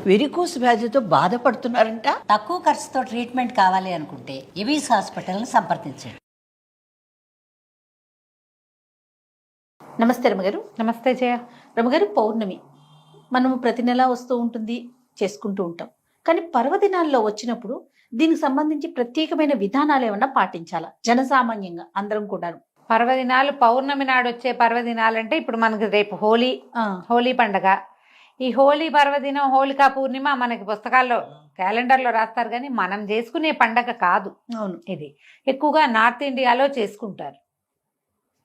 Varicose వ్యాధితో బాధపడుతున్నారంట. తక్కువ ఖర్చుతో ట్రీట్మెంట్ కావాలి అనుకుంటే ఎవిస్ హాస్పిటల్ని సంప్రదించండి. నమస్తే రమగారు. నమస్తే జయ. రమగారు, పౌర్ణమి మనము ప్రతి నెల వస్తూ ఉంటుంది, చేసుకుంటూ ఉంటాం. కానీ పర్వదినాల్లో వచ్చినప్పుడు దీనికి సంబంధించి ప్రత్యేకమైన విధానాలు ఏమన్నా పాటించాలా జనసామాన్యంగా అందరం కూడా? పర్వదినాలు పౌర్ణమి నాడు వచ్చే పర్వదినాలు అంటే ఇప్పుడు మనకి రేపు హోలీ పండగ. ఈ హోలీ పర్వదినం, హోళికా పూర్ణిమ మనకి పుస్తకాల్లో క్యాలెండర్లో రాస్తారు, కానీ మనం చేసుకునే పండగ కాదు. అవును, ఇది ఎక్కువగా నార్త్ ఇండియాలో చేసుకుంటారు.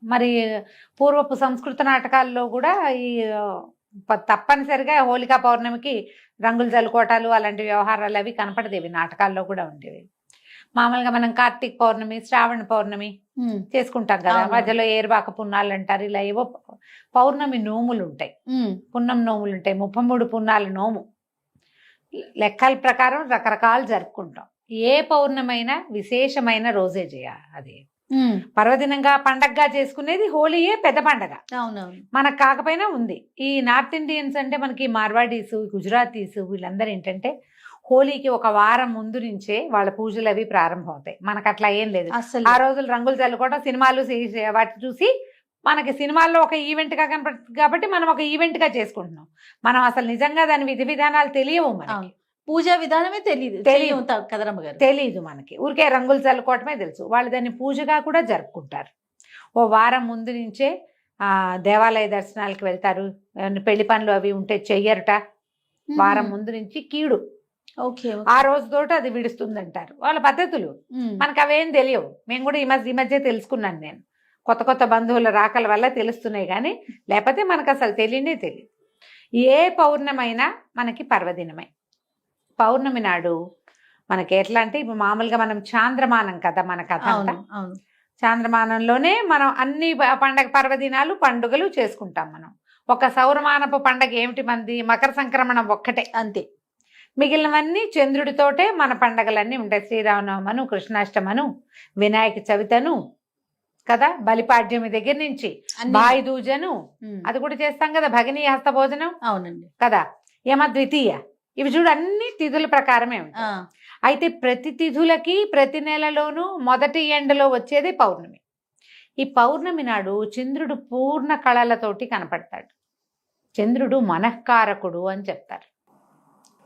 మరి పూర్వపు సంస్కృత నాటకాల్లో కూడా ఈ తప్పనిసరిగా హోళికా పౌర్ణమికి రంగులు జల్లుకోటాలు అలాంటి వ్యవహారాలు అవి కనపడదేవి, నాటకాల్లో కూడా ఉండేవి. మామూలుగా మనం కార్తీక పౌర్ణమి, శ్రావణ పౌర్ణమి చేసుకుంటాం కదా, మధ్యలో ఏరువాక పున్నాలు అంటారు. ఇలా ఏవో పౌర్ణమి నోములు ఉంటాయి, పున్నం నోములు ఉంటాయి, 33 పున్నాల నోము. లెక్కల ప్రకారం రకరకాలు జరుపుకుంటాం. ఏ పౌర్ణమైనా విశేషమైన రోజే చేయాలి. అది పర్వదినంగా పండగగా చేసుకునేది హోలీయే పెద్ద పండగ. అవునవును, మనకు కాకపోయినా ఉంది. ఈ నార్త్ ఇండియన్స్ అంటే మనకి మార్వాడీసు, గుజరాతీసు వీళ్ళందరూ ఏంటంటే హోలీకి ఒక వారం ముందు నుంచే వాళ్ళ పూజలు అవి ప్రారంభం అవుతాయి. మనకు అట్లా ఏం లేదు. ఆ రోజులు రంగులు చల్లుకోవడం, సినిమాలు వాటి చూసి మనకి సినిమాల్లో ఒక ఈవెంట్ గా కనపడుతుంది కాబట్టి మనం ఒక ఈవెంట్ గా చేసుకుంటున్నాం. మనం అసలు నిజంగా దాని విధి విధానాలు తెలియవు మనకి. పూజా విధానమే తెలియదు కదా రమ్మగారు. తెలీదు మనకి, ఊరికే రంగులు చల్లుకోవటమే తెలుసు. వాళ్ళు దాన్ని పూజగా కూడా జరుపుకుంటారు. ఓ వారం ముందు నుంచే దేవాలయ దర్శనాలకు వెళ్తారు. పెళ్లి పనులు అవి ఉంటే చెయ్యరట. వారం ముందు నుంచి కీడు ఆ రోజుతోటి అది విడుస్తుందంటారు వాళ్ళ పద్ధతులు. మనకు అవేం తెలియవు. మేము కూడా ఈ మధ్య తెలుసుకున్నాను. నేను కొత్త కొత్త బంధువుల రాకల వల్ల తెలుస్తున్నాయి, కానీ లేకపోతే మనకు అసలు తెలియదు. ఏ పౌర్ణమైనా మనకి పర్వదినమే. పౌర్ణమి నాడు మనకి ఎట్లా అంటే ఇప్పుడు మామూలుగా మనం చాంద్రమానం కదా, మన కథ అంతా చాంద్రమానంలోనే మనం అన్ని పర్వదినాలు పండుగలు చేసుకుంటాం. మనం ఒక సౌరమానపు పండగ ఏమిటి మంది, మకర సంక్రమణం ఒక్కటే, అంతే. మిగిలినవన్నీ చంద్రుడితోటే మన పండగలన్నీ ఉంటాయి. శ్రీరామనవమను, కృష్ణాష్టమను, వినాయక చవితను కదా, బలిపాడ్యమి దగ్గర నుంచి బాయి దూజను అది కూడా చేస్తాం కదా, భగినీ హస్త భోజనం. అవునండి కదా, యమ ద్వితీయ, ఇవి చూడు అన్ని తిథుల ప్రకారమే ఉంటాయి. అయితే ప్రతి తిథులకి ప్రతి నెలలోనూ మొదటి ఎండలో వచ్చేది పౌర్ణమి. ఈ పౌర్ణమి నాడు చంద్రుడు పూర్ణ కళలతోటి కనపడతాడు. చంద్రుడు మనఃకారకుడు అని చెప్తారు.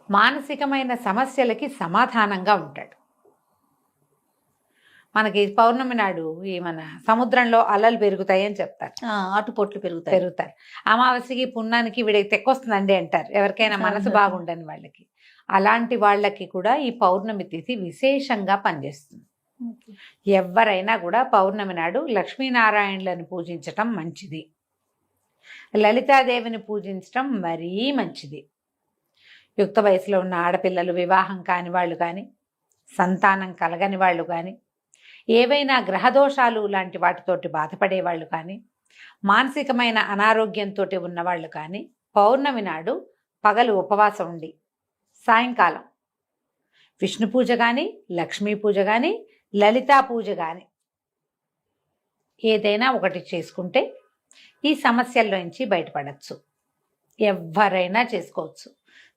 మానసికమైన సమస్యలకి సమాధానంగా ఉంటాడు. మనకి పౌర్ణమి నాడు ఈ మన సముద్రంలో అలలు పెరుగుతాయి అని చెప్తారు, ఆటుపోట్లు పెరుగుతాయి. అమావాస్యకి పున్నానికి వీడికి తెక్కొస్తుందండి అంటారు, ఎవరికైనా మనసు బాగుండని వాళ్ళకి. అలాంటి వాళ్ళకి కూడా ఈ పౌర్ణమి తిథి విశేషంగా పనిచేస్తుంది. ఎవరైనా కూడా పౌర్ణమి నాడు లక్ష్మీనారాయణులను పూజించటం మంచిది, లలితాదేవిని పూజించటం మరీ మంచిది. యుక్త వయసులో ఉన్న ఆడపిల్లలు, వివాహం కాని వాళ్ళు కానీ, సంతానం కలగని వాళ్ళు కానీ, ఏవైనా గ్రహదోషాలు లాంటి వాటితోటి బాధపడే వాళ్ళు కానీ, మానసికమైన అనారోగ్యంతో ఉన్నవాళ్ళు కానీ పౌర్ణమి నాడు పగలు ఉపవాసం ఉండి సాయంకాలం విష్ణు పూజ కానీ, లక్ష్మీ పూజ కానీ, లలితా పూజ కానీ ఏదైనా ఒకటి చేసుకుంటే ఈ సమస్యల్లోంచి బయటపడచ్చు. ఎవరైనా చేసుకోవచ్చు.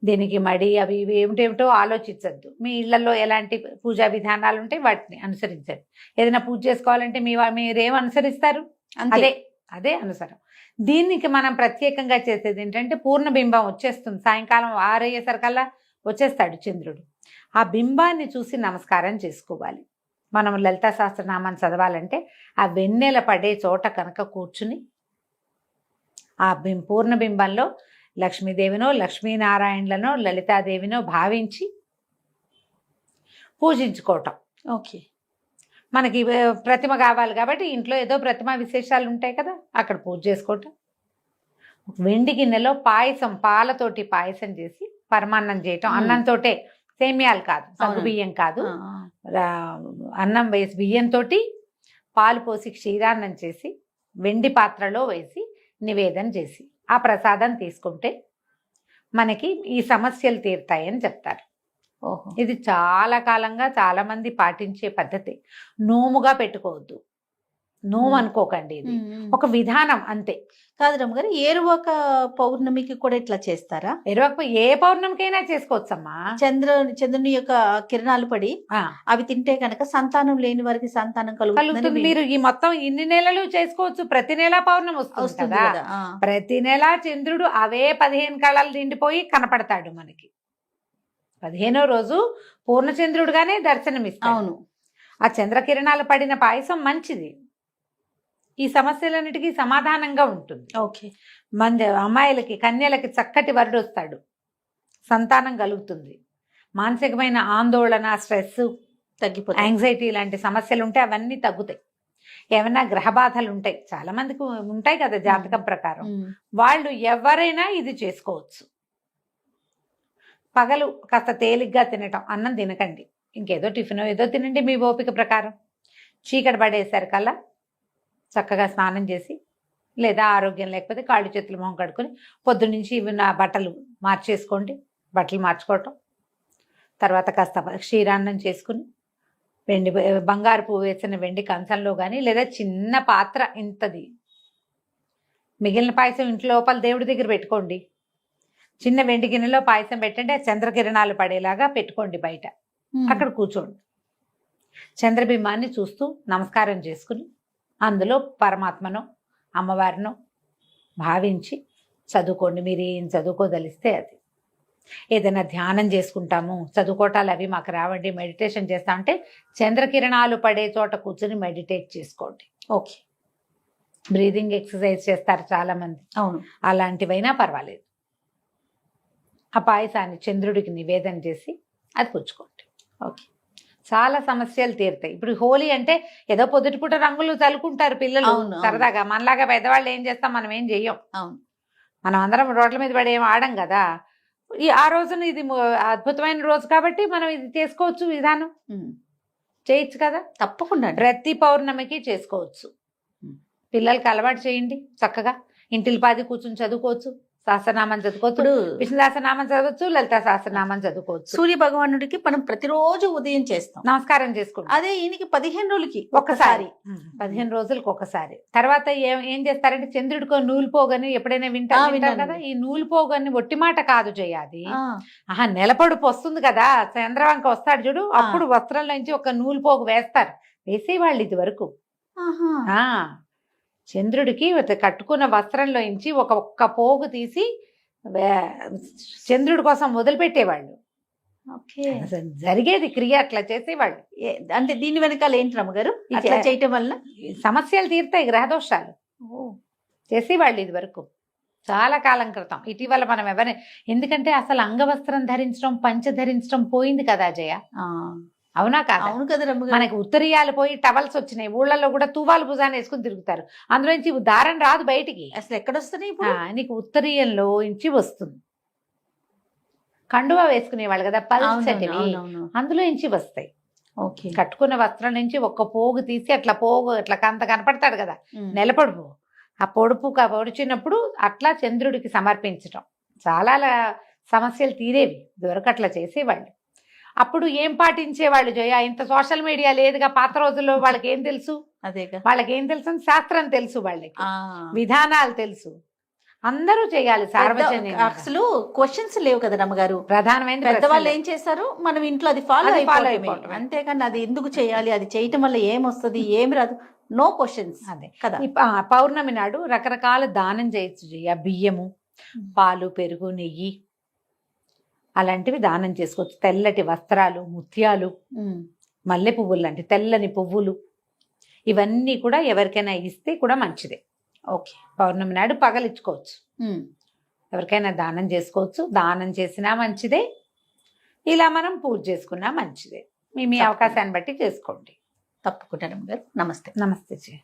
దీనికి మడి అవి ఇవి ఏమిటేమిటో ఆలోచించద్దు. మీ ఇళ్లలో ఎలాంటి పూజా విధానాలు ఉంటే వాటిని అనుసరించండి. ఏదైనా పూజ చేసుకోవాలంటే మీరేం అనుసరిస్తారు, అదే అనుసరం. దీనికి మనం ప్రత్యేకంగా చేసేది ఏంటంటే పూర్ణబింబం వచ్చేస్తుంది. సాయంకాలం 6 అయ్యేసరికల్లా వచ్చేస్తాడు చంద్రుడు. ఆ బింబాన్ని చూసి నమస్కారం చేసుకోవాలి. మనం లలితా సహస్రనామాన్ని చదవాలంటే ఆ వెన్నెల పడే చోట కనుక కూర్చుని ఆ పూర్ణబింబంలో లక్ష్మీదేవినో, లక్ష్మీనారాయణులనో, లలితాదేవినో భావించి పూజించుకోవటం. ఓకే, మనకి ప్రతిమ కావాలి కాబట్టి ఇంట్లో ఏదో ప్రతిమ విశేషాలు ఉంటాయి కదా, అక్కడ పూజ చేసుకోవటం. వెండి గిన్నెలో పాయసం, పాలతోటి పాయసం చేసి పరమాన్నం చేయటం. అన్నంతో, సేమ్యాలు కాదు, సగ్గు బియ్యం కాదు, అన్నం వేసి బియ్యంతో పాలు పోసి క్షీరాన్నం చేసి వెండి పాత్రలో వేసి నివేదన చేసి ఆ ప్రసాదం తీసుకుంటే మనకి ఈ సమస్యలు తీరుతాయని చెప్తారు. ఇది చాలా కాలంగా చాలా మంది పాటించే పద్ధతి. నోముగా పెట్టుకోవద్దు. నో అనుకోకండి, ఇది ఒక విధానం అంతే. కాదు రమ్మగారు, ఏరువాక పౌర్ణమికి కూడా ఇట్లా చేస్తారా? ఏ పౌర్ణమికైనా చేసుకోవచ్చమ్మా. చంద్రుని యొక్క కిరణాలు పడి అవి తింటే కనుక సంతానం లేని వారికి సంతానం కలుగుతుంది. మీరు ఈ మొత్తం ఇన్ని నెలలు చేసుకోవచ్చు, ప్రతి నెల పౌర్ణమి వస్తుంది కదా. ప్రతి నెల చంద్రుడు అవే 15 కళలు నిండిపోయి కనపడతాడు మనకి. 15వ రోజు పూర్ణచంద్రుడుగానే దర్శనమిస్తాడు. అవును, ఆ చంద్రకిరణాలు పడిన పాయసం మంచిది, ఈ సమస్యలన్నిటికీ సమాధానంగా ఉంటుంది. ఓకే. అమ్మాయిలకి కన్యలకి చక్కటి వరుడు వస్తాడు, సంతానం కలుగుతుంది, మానసికమైన ఆందోళన, స్ట్రెస్ తగ్గిపోతుంది, యాంగ్జైటీ లాంటి సమస్యలు ఉంటే అవన్నీ తగ్గుతాయి. ఏమైనా గ్రహ బాధలు ఉంటాయి, చాలా మందికి ఉంటాయి కదా జాతకం ప్రకారం, వాళ్ళు ఎవరైనా ఇది చేసుకోవచ్చు. పగలు కాస్త తేలిగ్గా తినటం, అన్నం తినకండి, ఇంకేదో టిఫిన్ ఏదో తినండి మీ ఓపిక ప్రకారం. చీకటి పడేసరికల్లా చక్కగా స్నానం చేసి, లేదా ఆరోగ్యం లేకపోతే కాళ్ళు చేతులు మొహం కడుక్కొని పొద్దున్నుంచి ఇవి నా బట్టలు మార్చేసుకోండి, బట్టలు మార్చుకోవటం. తర్వాత కాస్త క్షీరాన్నం చేసుకుని బంగారు పువ్వు వేసిన వెండి కంచంలో కానీ, లేదా చిన్న పాత్ర ఇంతది, మిగిలిన పాయసం ఇంట్లో లోపల దేవుడి దగ్గర పెట్టుకోండి. చిన్న వెండి గిన్నెలో పాయసం పెట్టండి, ఆ చంద్రకిరణాలు పడేలాగా పెట్టుకోండి బయట. అక్కడ కూర్చోండి, చంద్రబింబాన్ని చూస్తూ నమస్కారం చేసుకుని అందులో పరమాత్మను అమ్మవారిను భావించి చదువుకోండి. మీరు ఏం చదువుకోదలిస్తే అది. ఏదైనా ధ్యానం చేసుకుంటాము, చదువుకోవటాలు అవి మాకు రావండి, మెడిటేషన్ చేస్తామంటే చంద్రకిరణాలు పడే చోట కూర్చొని మెడిటేట్ చేసుకోండి. ఓకే. బ్రీదింగ్ ఎక్సర్సైజ్ చేస్తారు చాలా మంది, అవును, అలాంటివైనా పర్వాలేదు. ఆ పాయసాన్ని చంద్రుడికి నివేదన చేసి అది పుచ్చుకోండి. ఓకే. చాలా సమస్యలు తీరుతాయి. ఇప్పుడు హోలీ అంటే ఏదో పొద్దుటిపూట రంగులు చల్లుకుంటారు పిల్లలు సరదాగా, మనలాగా పెద్దవాళ్ళు ఏం చేస్తాం, మనం ఏం చెయ్యం. అవును, మనం అందరం రోడ్ల మీద పడి ఏం ఆడం కదా. ఆ రోజున ఇది అద్భుతమైన రోజు కాబట్టి మనం ఇది చేసుకోవచ్చు, విధానం చేయొచ్చు కదా. తప్పకుండా ప్రతి పౌర్ణమికి చేసుకోవచ్చు. పిల్లలకి అలవాటు చేయండి, చక్కగా ఇంటిల్లిపాది కూర్చుని చదువుకోవచ్చు, సహస్రనామం చదువుకోవచ్చు, విష్ణు సహస్రనామం చదవచ్చు, లలిత సహస్రనామం చదువుకోవచ్చు. సూర్య భగవానుడికి మనం ప్రతిరోజు ఉదయం చేస్తాం, నమస్కారం చేసుకుంటాం. అదే ఈయనకి 15 రోజులకి ఒక్కసారి, 15 రోజులకు ఒకసారి. తర్వాత ఏం చేస్తారంటే చంద్రుడికో నూలు పోగని ఎప్పుడైనా వింటారు కదా. ఈ నూలు పోగని ఒట్టి మాట కాదు చేయాలి, నెలపొడుపు వస్తుంది కదా, చంద్రవంక వస్తాడు చూడు, అప్పుడు వస్త్రంలోంచి ఒక నూలు పోగు వేస్తారు, వేసేవాళ్ళు ఇది వరకు. చంద్రుడికి కట్టుకున్న వస్త్రంలోంచి ఒక్క పోగు తీసి చంద్రుడి కోసం వదిలిపెట్టేవాళ్ళు. జరిగేది క్రియ, అట్లా చేసేవాళ్ళు. అంటే దీని వెనకాల ఏంటి రమ్మగారు, ఇట్లా చేయటం వల్ల సమస్యలు తీరుతాయి, గ్రహదోషాలు చేసేవాళ్ళు ఇది వరకు చాలా కాలం క్రితం. ఇటీవల మనం ఎందుకంటే అసలు అంగవస్త్రం ధరించడం, పంచ ధరించడం పోయింది కదా జయ, అవునా కాదు? అవును కదా రమ్మగారు. మనకి ఉత్తరీయాలు పోయి టవల్స్ వచ్చినాయి, ఊళ్ళల్లో కూడా తువాలు భుజాన్ని వేసుకుని తిరుగుతారు, అందులోంచి దారం రాదు బయటికి. అసలు ఎక్కడొస్తున్నాయి ఇప్పుడు? నీకు ఉత్తరీయంలో నుంచి వస్తుంది. కండువా వేసుకునేవాళ్ళు కదా పల్చటివి, అందులో నుంచి వస్తాయి. కట్టుకున్న వస్త్రం నుంచి ఒక్క పోగు తీసి అట్లా పోగు అట్లా కంత కనపడతాడు కదా నెలపొడుపు, ఆ పొడిచినప్పుడు అట్లా చంద్రుడికి సమర్పించటం. చాలా సమస్యలు తీరేవి ఇదివరకు, అట్లా చేసేవాళ్ళు. అప్పుడు ఏం పాటించేవాళ్ళు జయ, ఇంత సోషల్ మీడియా లేదుగా పాత రోజుల్లో. వాళ్ళకి ఏం తెలుసు? వాళ్ళకి ఏం తెలుసు? శాస్త్రం తెలుసు, వాళ్ళకి విధానాలు తెలుసు, అందరూ చేయాలి సార్వజనిక. అసలు క్వశ్చన్స్ లేవు కదా రమ్మగారు. ప్రధానమైన పెద్దవాళ్ళు ఏం చేశారు, మనం ఇంట్లో అది ఫాలో అయిపోవటం, అంతేకాని అది ఎందుకు చేయాలి, అది చేయటం వల్ల ఏమొస్తుంది, ఏమి రాదు, నో క్వశ్చన్స్. అదే కదా. పౌర్ణమి నాడు రకరకాల దానం చేయొచ్చు జయ, బియ్యము, పాలు, పెరుగు, నెయ్యి అలాంటివి దానం చేసుకోవచ్చు. తెల్లటి వస్త్రాలు, ముత్యాలు, మల్లె పువ్వులు లాంటి తెల్లని పువ్వులు, ఇవన్నీ కూడా ఎవరికైనా ఇస్తే కూడా మంచిదే. ఓకే. పౌర్ణమి నాడు పగలిచ్చుకోవచ్చు, ఎవరికైనా దానం చేసుకోవచ్చు. దానం చేసినా మంచిదే, ఇలా మనం పూజ చేసుకున్నా మంచిదే. మీ అవకాశాన్ని బట్టి చేసుకోండి. తప్పకుండా. నమస్తే. నమస్తే జయ.